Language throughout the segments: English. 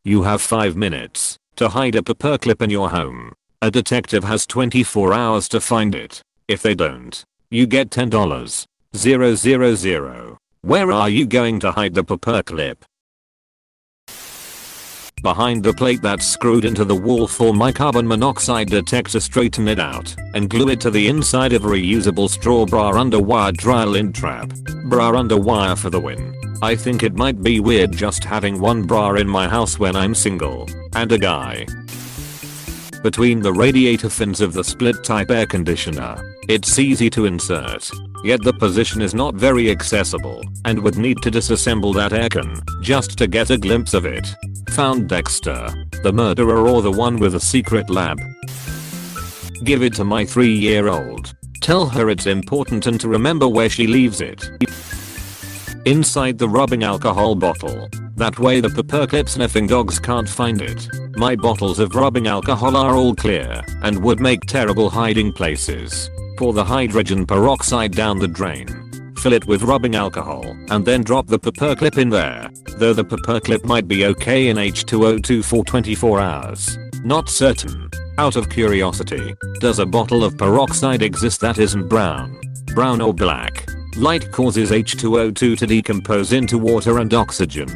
You have 5 minutes to hide a paperclip in your home. A detective has 24 hours to find it. If they don't, you get $10. 000. Where are you going to hide the paperclip? Behind the plate that's screwed into the wall for my carbon monoxide detector. Straighten it out and glue it to the inside of a reusable straw bra underwire dry lint trap. Bra underwire for the win. I think it might be weird just having one bra in my house when I'm single and a guy. Between the radiator fins of the split type air conditioner, it's easy to insert, yet the position is not very accessible and would need to disassemble that aircon just to get a glimpse of it. Found Dexter, the murderer or the one with a secret lab. Give it to my 3-year-old. Tell her it's important and to remember where she leaves it. Inside the rubbing alcohol bottle. That way the paperclip sniffing dogs can't find it. My bottles of rubbing alcohol are all clear and would make terrible hiding places. Pour the hydrogen peroxide down the drain. Fill it with rubbing alcohol and then drop the paperclip in there. Though the paperclip might be okay in H2O2 for 24 hours. Not certain. Out of curiosity, does a bottle of peroxide exist that isn't brown? Brown or black? Light causes H2O2 to decompose into water and oxygen.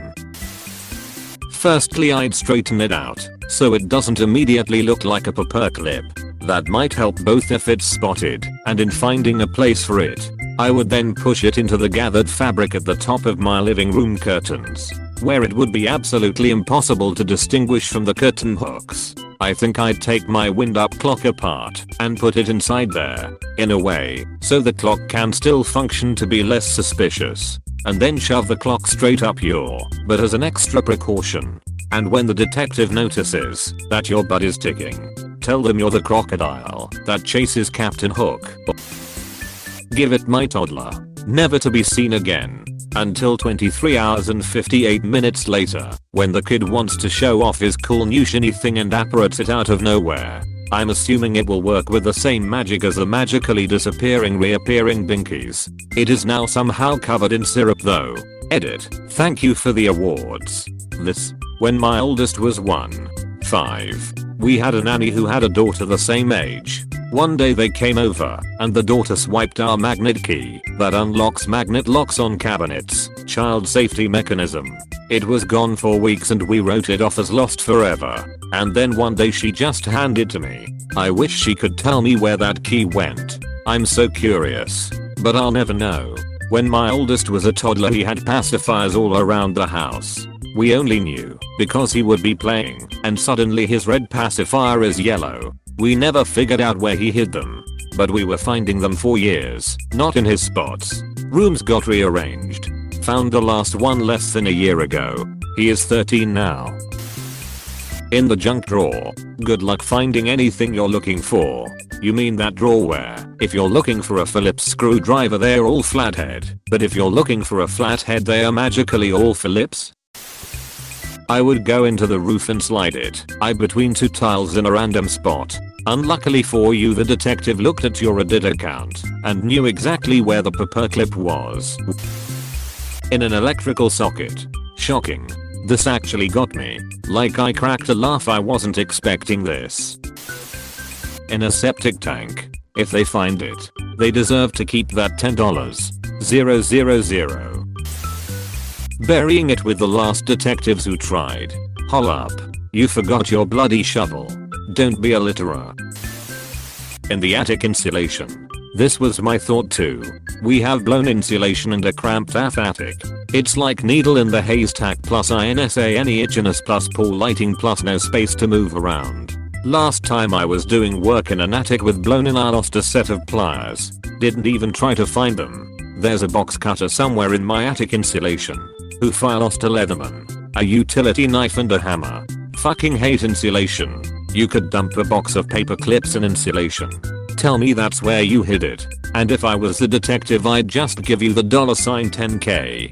Firstly, I'd straighten it out so it doesn't immediately look like a paperclip. That might help both if it's spotted and in finding a place for it. I would then push it into the gathered fabric at the top of my living room curtains, where it would be absolutely impossible to distinguish from the curtain hooks. I think I'd take my wind-up clock apart and put it inside there, in a way, so the clock can still function to be less suspicious. And then shove the clock straight up your butt as an extra precaution. And when the detective notices that your butt is ticking, tell them you're the crocodile that chases Captain Hook. Give it my toddler, never to be seen again, until 23 hours and 58 minutes later, when the kid wants to show off his cool new shiny thing and apparates it out of nowhere. I'm assuming it will work with the same magic as the magically disappearing reappearing binkies. It is now somehow covered in syrup though. Edit. Thank you for the awards. This, when my oldest was 5. We had a nanny who had a daughter the same age. One day they came over and the daughter swiped our magnet key that unlocks magnet locks on cabinets, child safety mechanism. It was gone for weeks and we wrote it off as lost forever. And then one day she just handed to me. I wish she could tell me where that key went. I'm so curious, but I'll never know. When my oldest was a toddler he had pacifiers all around the house. We only knew because he would be playing and suddenly his red pacifier is yellow. We never figured out where he hid them, but we were finding them for years, not in his spots. Rooms got rearranged. Found the last one less than a year ago. He is 13 now. In the junk drawer. Good luck finding anything you're looking for. You mean that drawer where, if you're looking for a Phillips screwdriver they're all flathead, but if you're looking for a flathead they are magically all Phillips? I would go into the roof and slide it between 2 tiles in a random spot. Unluckily for you the detective looked at your Reddit account and knew exactly where the paperclip was. In an electrical socket. Shocking. This actually got me. Like I cracked a laugh, I wasn't expecting this. In a septic tank. If they find it, they deserve to keep that $10. 000. Burying it with the last detectives who tried. Hol up. You forgot your bloody shovel. Don't be a litterer. In the attic insulation. This was my thought too. We have blown insulation and a cramped attic. It's like needle in the haystack plus INSANE itchiness plus poor lighting plus no space to move around. Last time I was doing work in an attic with blown in I lost a set of pliers. Didn't even try to find them. There's a box cutter somewhere in my attic insulation. Oof, I lost a Leatherman, a utility knife and a hammer. Fucking hate insulation. You could dump a box of paper clips in insulation. Tell me that's where you hid it. And if I was the detective I'd just give you the $10k.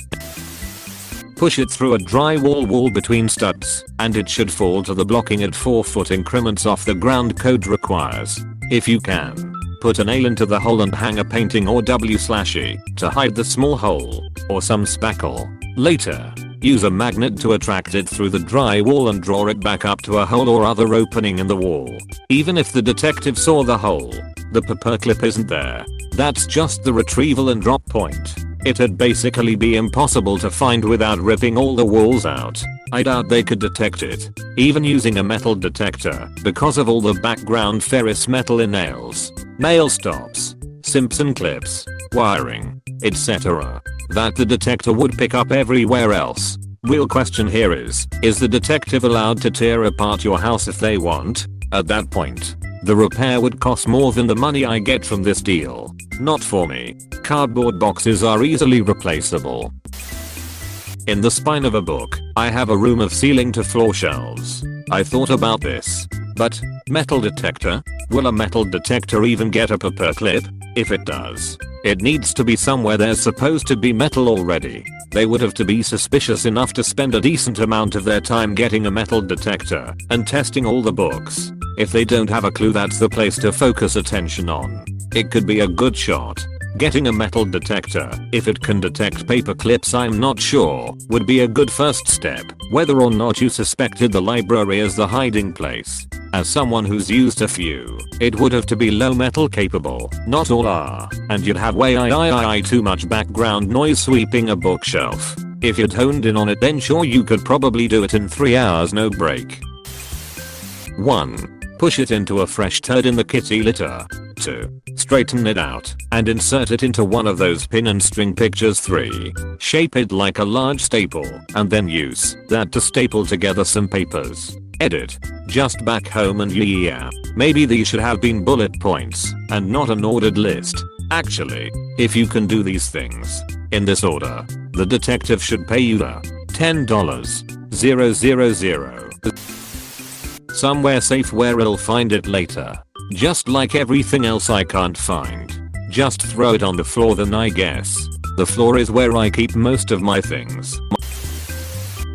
Push it through a drywall wall between studs and it should fall to the blocking at 4-foot increments off the ground code requires. If you can. Put a nail into the hole and hang a painting or W/E to hide the small hole, or some spackle. Later. Use a magnet to attract it through the drywall and draw it back up to a hole or other opening in the wall. Even if the detective saw the hole, the paperclip isn't there. That's just the retrieval and drop point. It'd basically be impossible to find without ripping all the walls out. I doubt they could detect it, even using a metal detector, because of all the background ferrous metal in nails, nail stops, Simpson clips, wiring, etc. that the detector would pick up everywhere else. Real question here is the detective allowed to tear apart your house if they want? At that point, the repair would cost more than the money I get from this deal. Not for me. Cardboard boxes are easily replaceable. In the spine of a book, I have a room of ceiling to floor shelves. I thought about this. But, metal detector? Will a metal detector even get a paperclip? If it does, it needs to be somewhere there's supposed to be metal already. They would have to be suspicious enough to spend a decent amount of their time getting a metal detector and testing all the books. If they don't have a clue, that's the place to focus attention on. It could be a good shot. Getting a metal detector, if it can detect paperclips, I'm not sure, would be a good first step, whether or not you suspected the library as the hiding place. As someone who's used a few, it would have to be low metal capable, not all are, and you'd have way too much background noise sweeping a bookshelf. If you'd honed in on it, then sure, you could probably do it in 3 hours no break. 1. Push it into a fresh turd in the kitty litter. 2. Straighten it out and insert it into one of those pin and string pictures. 3. Shape it like a large staple and then use that to staple together some papers. Edit. Just back home and yeah, maybe these should have been bullet points and not an ordered list. Actually, if you can do these things in this order, the detective should pay you the $10,000 somewhere safe where I'll find it later. Just like everything else I can't find. Just throw it on the floor then, I guess. The floor is where I keep most of my things.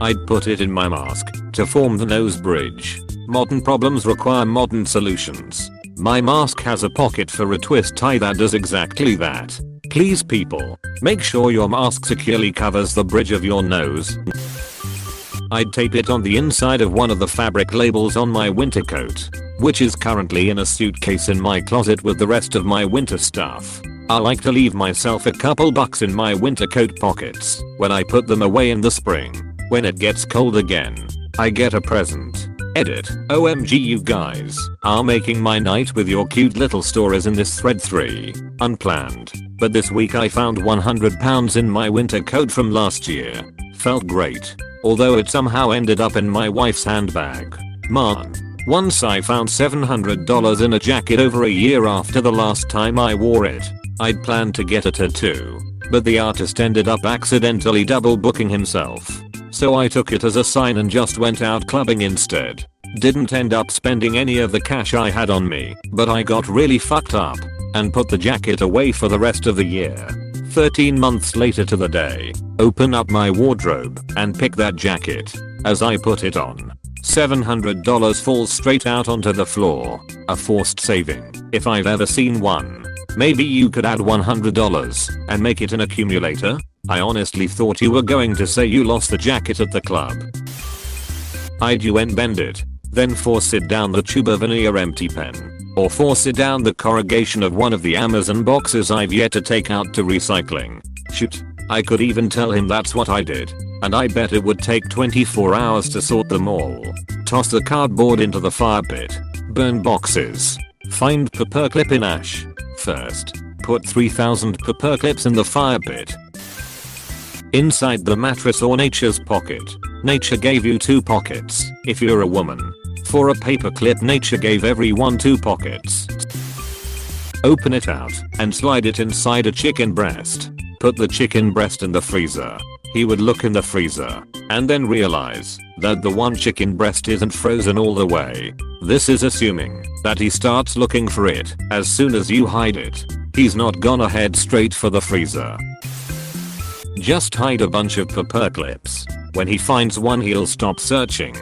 I'd put it in my mask to form the nose bridge. Modern problems require modern solutions. My mask has a pocket for a twist tie that does exactly that. Please people, make sure your mask securely covers the bridge of your nose. I'd tape it on the inside of one of the fabric labels on my winter coat, which is currently in a suitcase in my closet with the rest of my winter stuff. I like to leave myself a couple bucks in my winter coat pockets when I put them away in the spring. When it gets cold again, I get a present. Edit. OMG, you guys are making my night with your cute little stories in this thread. 3. Unplanned, but this week I found £100 in my winter coat from last year. Felt great. Although it somehow ended up in my wife's handbag. Man. Once I found $700 in a jacket over a year after the last time I wore it. I'd planned to get a tattoo, but the artist ended up accidentally double booking himself. So I took it as a sign and just went out clubbing instead. Didn't end up spending any of the cash I had on me, but I got really fucked up and put the jacket away for the rest of the year. 13 months later to the day, open up my wardrobe and pick that jacket. As I put it on, $700 falls straight out onto the floor. A forced saving, if I've ever seen one. Maybe you could add $100 and make it an accumulator? I honestly thought you were going to say you lost the jacket at the club. I'd bend it, then force it down the tube of an empty pen. Or force it down the corrugation of one of the Amazon boxes I've yet to take out to recycling. Shoot, I could even tell him that's what I did. And I bet it would take 24 hours to sort them all. Toss the cardboard into the fire pit. Burn boxes. Find paperclip in ash. First, put 3,000 paperclips in the fire pit. Inside the mattress or nature's pocket. Nature gave you 2 pockets, if you're a woman. For a paperclip, nature gave everyone 2 pockets. Open it out and slide it inside a chicken breast. Put the chicken breast in the freezer. He would look in the freezer and then realize that the one chicken breast isn't frozen all the way. This is assuming that he starts looking for it as soon as you hide it. He's not gonna head straight for the freezer. Just hide a bunch of paperclips. When he finds one, he'll stop searching